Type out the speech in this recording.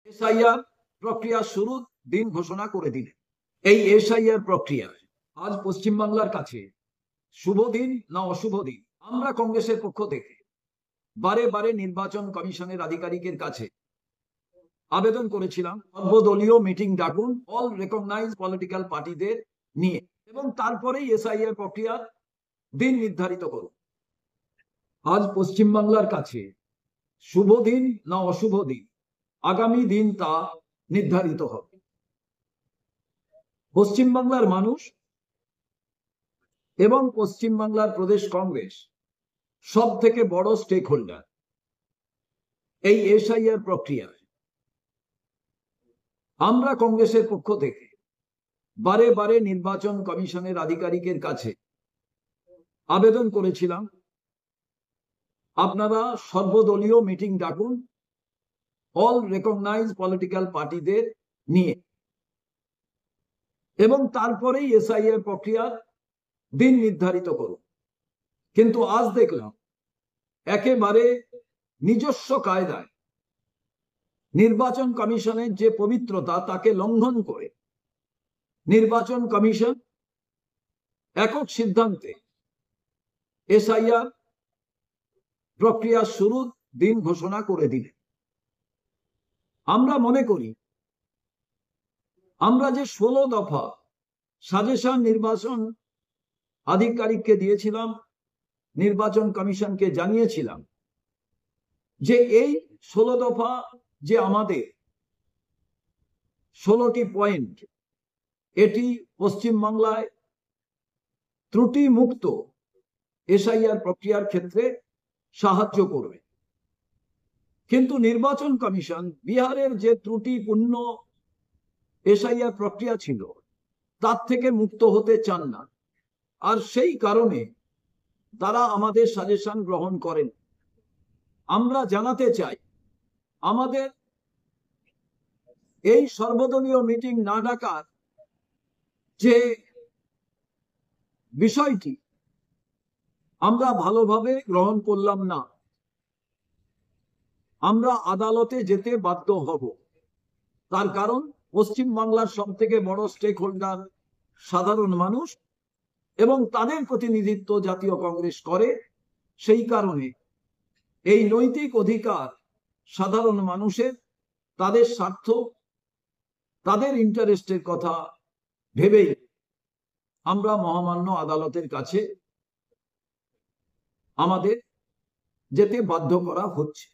SIR প্রক্রিয়া শুরুর দিন ঘোষণা করে দিলেন। এই এসআইআর প্রক্রিয়ায় আজ পশ্চিমবাংলার কাছে শুভ দিন না অশুভ দিন? আমরা কংগ্রেসের পক্ষ থেকে বারে বারে নির্বাচন কমিশনের আধিকারিকের কাছে আবেদন করেছিলাম সর্বদলীয় মিটিং ডাকুন অল রেকগনাইজ পলিটিক্যাল পার্টিদের নিয়ে, এবং তারপরেই এসআইআর প্রক্রিয়ার দিন নির্ধারিত করুন। আজ পশ্চিমবাংলার কাছে শুভ দিন না অশুভ দিন? আগামী দিন তা নির্ধারিত হবে। পশ্চিমবাংলার মানুষ এবং পশ্চিমবাংলার প্রদেশ কংগ্রেস সব থেকে বড় স্টেক হোল্ডার এই এসআইআর প্রক্রিয়ায়। আমরা কংগ্রেসের পক্ষ থেকে বারে বারে নির্বাচন কমিশনের আধিকারিকের কাছে আবেদন করেছিলাম আপনারা সর্বদলীয় মিটিং ডাকুন অল রেকগনাইজ পলিটিক্যাল পার্টিদের নিয়ে, এবং তারপরেই এসআইআর প্রক্রিয়ার দিন নির্ধারিত করুন। কিন্তু আজ দেখলাম একেবারে নিজস্ব কায়দায় নির্বাচন কমিশনের যে পবিত্রতা তাকে লঙ্ঘন করে নির্বাচন কমিশন একক সিদ্ধান্তে এসআইআর প্রক্রিয়া শুরুর দিন ঘোষণা করে দিলেন। আমরা মনে করি আমরা যে 16 দফা সাজেশন নির্বাচন আধিকারিককে দিয়েছিলাম, নির্বাচন কমিশনকে জানিয়েছিলাম যে এই 16 দফা যে আমাদের 16টি পয়েন্ট, এটি পশ্চিমবাংলায় ত্রুটি মুক্ত এসআইআর প্রক্রিয়ার ক্ষেত্রে সাহায্য করবে। কিন্তু নির্বাচন কমিশন বিহারের যে ত্রুটিপূর্ণ এসআইআর প্রক্রিয়া ছিল তার থেকে মুক্ত হতে চান না, আর সেই কারণে তারা আমাদের সাজেশন গ্রহণ করেন। আমরা জানাতে চাই আমাদের এই সর্বদলীয় মিটিং না ডাকার যে বিষয়টি আমরা ভালোভাবে গ্রহণ করলাম না। আমরা আদালতে যেতে বাধ্য হব, তার কারণ পশ্চিমবাংলার সব থেকে বড় স্টেক হোল্ডার সাধারণ মানুষ এবং তাদের প্রতিনিধিত্ব জাতীয় কংগ্রেস করে। সেই কারণে এই নৈতিক অধিকার সাধারণ মানুষের, তাদের স্বার্থ, তাদের ইন্টারেস্টের কথা ভেবেই আমরা মহামান্য আদালতের কাছে আমাদের যেতে বাধ্য করা হচ্ছে।